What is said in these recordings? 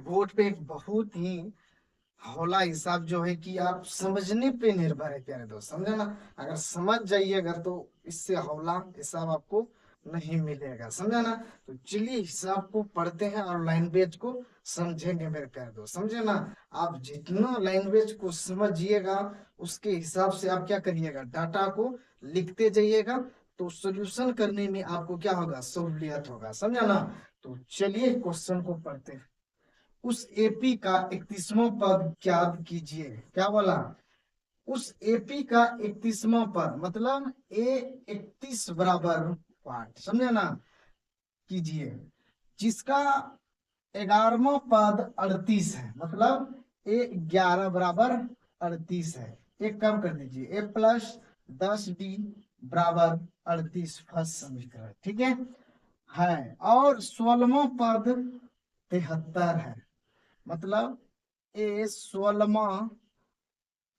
Board पे एक बहुत ही हौला हिसाब जो है कि आप समझने पे निर्भर है प्यारे दोस्त, समझे ना। अगर समझ जाइएगा तो इससे हौला हिसाब आपको नहीं मिलेगा, समझा ना। तो चलिए हिसाब को पढ़ते हैं और लैंग्वेज को समझेंगे मेरे प्यारे दोस्त, समझे ना। आप जितना लैंग्वेज को समझिएगा उसके हिसाब से आप क्या करिएगा, डाटा को लिखते जाइएगा। तो सॉल्यूशन करने में आपको क्या होगा, सहूलियत होगा, समझा ना। तो चलिए क्वेश्चन को पढ़ते हैं। उस एपी का 31वां पद ज्ञात कीजिए। क्या बोला, उस एपी का 31वां पद मतलब ए 31 बराबर वाट, समझे ना, कीजिए। जिसका 11वां पद 38 है, मतलब ए 11 बराबर 38 है। एक काम कर दीजिए, ए प्लस 10d बराबर 38 फर्स्ट समीकरण, ठीक है। और 16वां पद 73 है, मतलब ए 16वां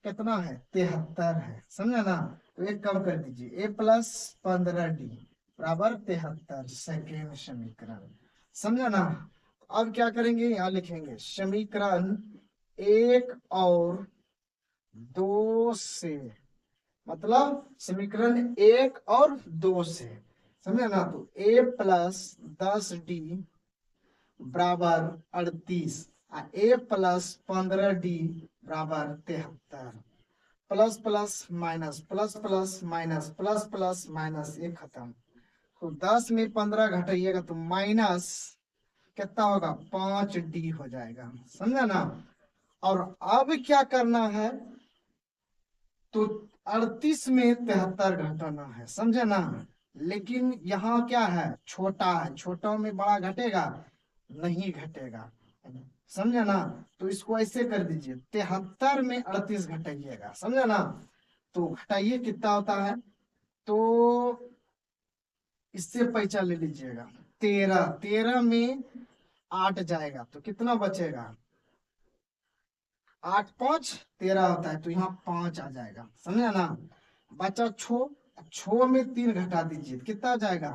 कितना है, 73 है, समझे ना। तो एक काम कर दीजिए, ए प्लस 15d बराबर 73 सेकेंड समीकरण, समझे ना। अब क्या करेंगे, यहाँ लिखेंगे समीकरण एक और दो से, मतलब समीकरण एक और दो से, समझे ना। तो ए प्लस 10d बराबर 38, ए प्लस 15d बराबर 73। Plus plus minus plus plus minus plus plus minus, ये खत्म। तो 10 में 15 घटाइएगा तो माइनस कितना होगा, 5d हो जाएगा, समझा ना। और अब क्या करना है, तो 38 में 73 घटाना है, समझे ना। लेकिन यहाँ क्या है, छोटा है, छोटा में बड़ा घटेगा, नहीं घटेगा, समझे ना। तो इसको ऐसे कर दीजिए, 73 में 38 घटाइएगा, समझे ना। तो घटाइए कितना होता है, तो इससे पैसा ले लीजिएगा, 13, 13 में 8 जाएगा तो कितना बचेगा, 8 5 13 होता है, तो यहाँ 5 आ जाएगा, समझे ना। बचा 6, 6 में 3 घटा दीजिए, कितना आ जाएगा,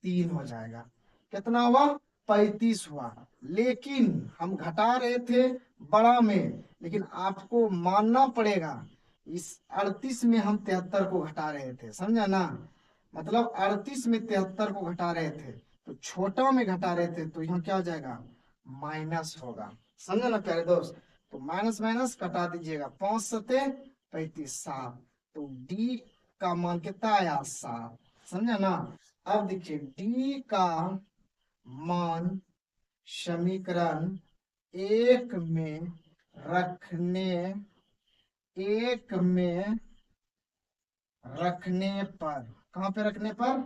3 हो जाएगा। कितना हुआ, 35 हुआ। लेकिन हम घटा रहे थे बड़ा में, लेकिन आपको मानना पड़ेगा इस 38 में हम 73 को घटा रहे थे, समझा ना। मतलब 38 में 73 को घटा रहे थे, तो छोटा में घटा रहे थे, तो यहाँ क्या हो जाएगा, माइनस होगा, समझा ना प्यारे दोस्त। तो माइनस माइनस कटा दीजिएगा, 5 सते 35, 7। तो डी का मान कितना आया, 7, समझा ना। अब देखिए डी का मान समीकरण एक में रखने, एक में रखने पर, कहाँ पे रखने पर,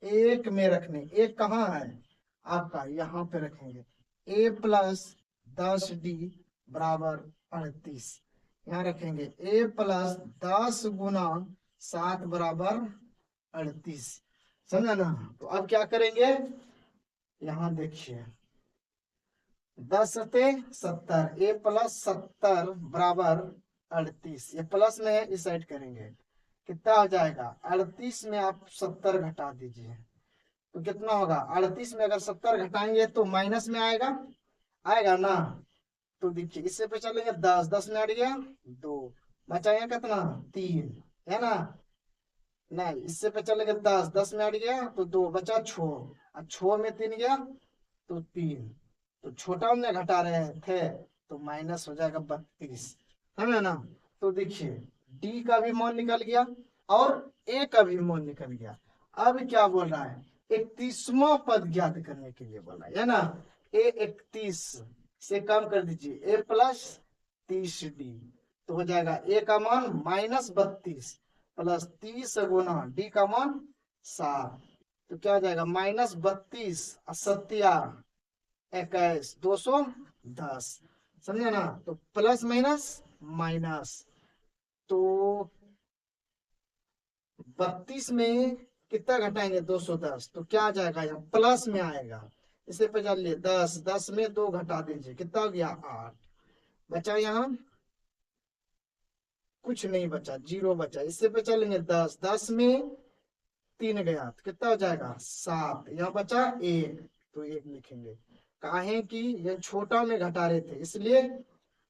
एक में रखने, एक कहाँ है आपका, यहाँ पे रखेंगे। ए प्लस 10d बराबर 38, यहाँ रखेंगे। ए प्लस 10 गुना 7 बराबर 38, समझा ना। तो अब क्या करेंगे, यहाँ देखिए 10 सते 70, ए प्लस 70 बराबर 38, ये प्लस में है, इस साइड करेंगे, कितना हो जाएगा, 38 में आप 70 घटा दीजिए तो कितना होगा, 38 में अगर 70 घटाएंगे तो माइनस में आएगा, आएगा ना। तो देखिए इससे पे चलेंगे 10, 10 में हट गया 2, बचाएंगे कितना, 3, है ना। नहीं, इससे पे चलेंगे 10, 10 में हट गया तो 2 बचा 6, और 6 में 3 गया तो 3। तो छोटा में घटा रहे थे तो माइनस हो जाएगा 32, है ना। तो देखिए डी का भी मान निकल गया और ए का भी मान निकल गया। अब क्या बोल रहा है, 31वां पद ज्ञात करने के लिए बोला है ना। ए 31 से कम कर दीजिए, ए प्लस 30d, तो हो जाएगा ए का मान -32 प्लस 30 गुना डी का मान 7, तो क्या हो जाएगा -32 असत्या 21 210, समझे ना। तो प्लस माइनस माइनस, तो 32 में कितना घटाएंगे, 210, तो क्या आ जाएगा, यहाँ प्लस में आएगा। इसे पे चलिए 10, 10 में 2 घटा दीजिए, कितना हो गया, 8 बचा, यहाँ कुछ नहीं बचा, 0 बचा। इससे पे चलेंगे 10, 10 में 3 गया तो कितना हो जाएगा, 7, यहाँ बचा 1, तो 1 लिखेंगे। काहे कि ये छोटा में घटा रहे थे इसलिए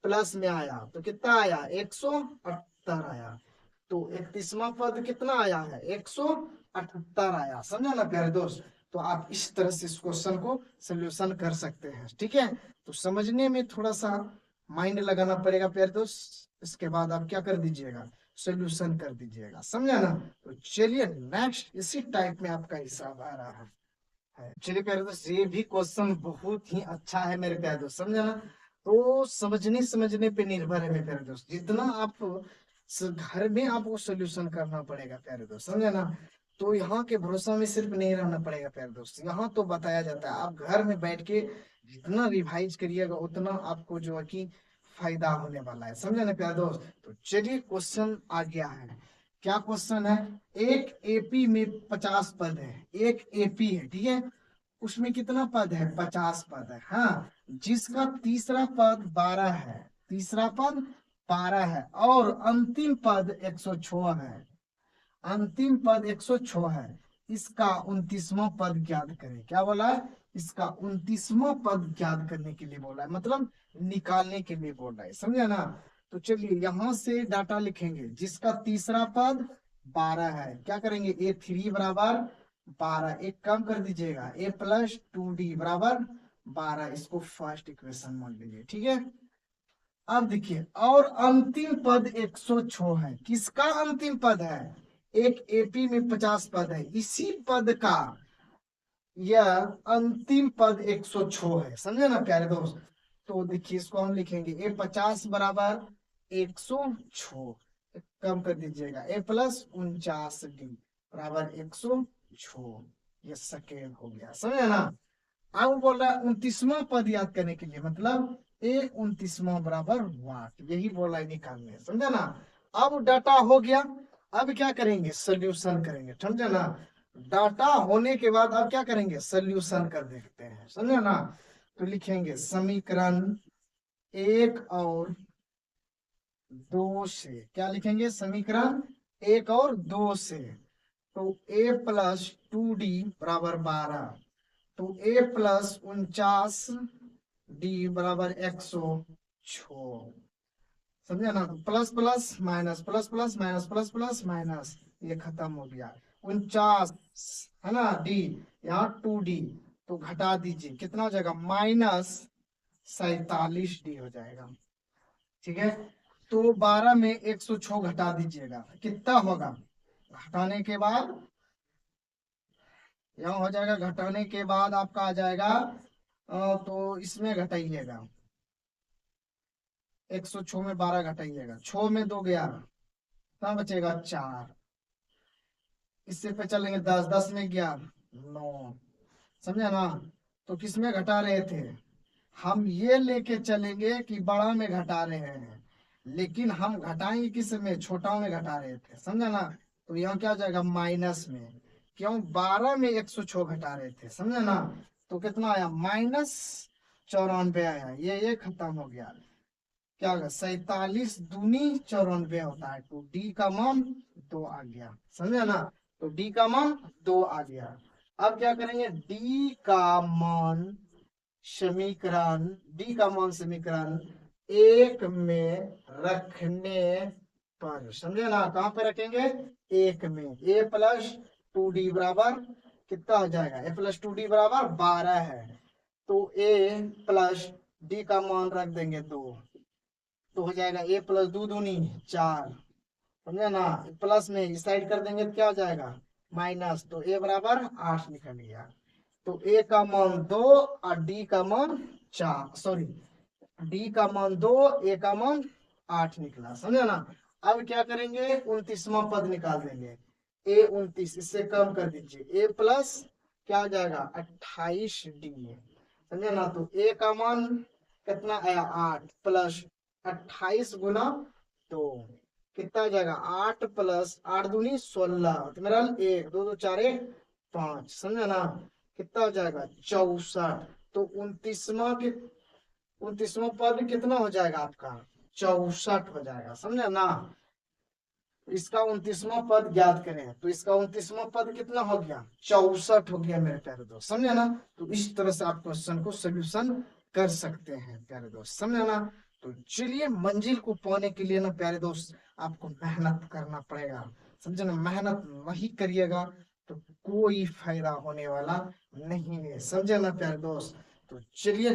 प्लस में आया, तो कितना आया 178 आया। तो 31वां पद कितना आया है 178 आया। समझा ना प्यारे दोस्त। तो आप इस तरह से इस क्वेश्चन को सोल्यूशन कर सकते हैं, ठीक है। तो समझने में थोड़ा सा माइंड लगाना पड़ेगा प्यारे दोस्त, इसके बाद आप क्या कर दीजिएगा सोल्यूशन कर दीजिएगा, समझा ना। तो चलिए नेक्स्ट इसी टाइप में आपका हिसाब आ रहा है। चलिए प्यारे दोस्त, ये भी क्वेश्चन बहुत ही अच्छा है मेरे प्यारे दोस्त, समझा ना। तो समझने समझने पे निर्भर है मेरे प्यारे दोस्त, जितना आप घर में आपको सोल्यूशन करना पड़ेगा प्यारे दोस्त, समझा ना। तो यहाँ के भरोसा में सिर्फ नहीं रहना पड़ेगा प्यारे दोस्त, यहाँ तो बताया जाता है आप घर में बैठ के जितना रिवाइज करिएगा उतना आपको जो है कि फायदा होने वाला है, समझा ना प्यारे दोस्त। तो चलिए क्वेश्चन आ गया है। क्या क्वेश्चन है, एक एपी में 50 पद है, एक एपी है, ठीक है, उसमें कितना पद है 50 पद है, हाँ, जिसका तीसरा पद 12 है, तीसरा पद 12 है और अंतिम पद 106 है, अंतिम पद 106 है। इसका 29वां पद ज्ञात करें। क्या बोला है, इसका 29वां पद ज्ञात करने के लिए बोला है, मतलब निकालने के लिए बोल रहा है, समझा ना। तो चलिए यहां से डाटा लिखेंगे, जिसका तीसरा पद 12 है, क्या करेंगे A3 बराबर 12, एक कम कर दीजिएगा A+2D बराबर 12, इसको फर्स्ट इक्वेशन मान लीजिए, ठीक है। अब देखिए और अंतिम पद 106 है, किसका अंतिम पद है, एक एपी में 50 पद है, इसी पद का यह अंतिम पद 106 है, समझे ना प्यारे दोस्त। तो देखिए इसको हम लिखेंगे A50 बराबर 106, कम कर दीजिएगा A+49D बराबर 106, ये सेकेंड हो गया, समझे ना। अब बोल रहा है 29वां पद याद करने के लिए, मतलब A29वां बराबर वाट, यही बोल रहा है निकालने, समझा ना। अब डाटा हो गया, अब क्या करेंगे सोल्यूशन करेंगे, समझा ना। डाटा होने के बाद अब क्या करेंगे सोल्यूशन कर देखते हैं, समझा ना। तो लिखेंगे समीकरण 1 और 2 से, क्या लिखेंगे समीकरण 1 और 2 से। तो A+2D बराबर 12, तो A+49D बराबर 106, समझे ना। तो plus plus minus plus plus minus plus plus minus, ये खत्म हो गया 49 है ना डी, यहाँ 2D, तो घटा दीजिए कितना हो जाएगा -47D हो जाएगा, ठीक है। तो 12 में 106 घटा दीजिएगा, कितना होगा घटाने के बाद, यहाँ हो जाएगा घटाने के बाद आपका आ जाएगा तो इसमें घटाइएगा 106 में 12 घटाइएगा, 6 में 2 गया, कितना बचेगा 4, इससे पे चलेंगे 10, 10 में गया 9, समझे ना। तो किस में घटा रहे थे, हम ये लेके चलेंगे कि बड़ा में घटा रहे हैं, लेकिन हम घटाएंगे किस में छोटा में घटा रहे थे, समझा ना। तो यहाँ क्या हो जाएगा माइनस में, क्यों 12 में 106 घटा रहे थे, समझा ना। तो कितना आया -94 आया, ये खत्म हो गया, क्या होगा 47 दूनी 94 होता है, तो डी का मान 2 आ गया, समझा ना। तो डी का मान 2 आ गया। अब क्या करेंगे डी का मान समीकरण, डी का मान समीकरण 1 में रखने पर, समझे ना, कहाँ पे रखेंगे 1 में, A+2D बराबर कितना हो जाएगा, A+2D बराबर 12 है, तो A+D का मान रख देंगे 2, तो हो जाएगा A+2 दूनी 4, समझे ना। प्लस में इस साइड कर देंगे तो क्या हो जाएगा माइनस, तो A बराबर 8 निकल गया। तो A का मान 2 और D का मान 4, सॉरी D का मान 2, A का मान 8 निकला, समझे ना। अब क्या करेंगे 29वां पद निकाल देंगे, A29 इससे कम कर दीजिए, A प्लस क्या हो जाएगा 28D, समझे ना। तो A का मान कितना आया 8 प्लस 28 गुना 2, कितना हो जाएगा 8 प्लस 8 दूनी 16, तो मेरा 1 2 2 4 1 5, समझे ना। कितना हो जाएगा 64, तो 29वां पद कितना हो जाएगा आपका 64 हो जाएगा, समझे ना। इसका 29वां पद ज्ञात करें, तो इसका 29वां पद कितना हो गया, 64 हो गया मेरे प्यारे दोस्त, समझे ना। तो इस तरह से आप क्वेश्चन को सोल्यूशन कर सकते हैं प्यारे दोस्त, समझे ना। तो चलिए, मंजिल को पाने के लिए ना प्यारे दोस्त आपको मेहनत करना पड़ेगा, समझे ना। मेहनत नहीं करिएगा तो कोई फायदा होने वाला नहीं है, समझे ना प्यारे दोस्त। तो चलिए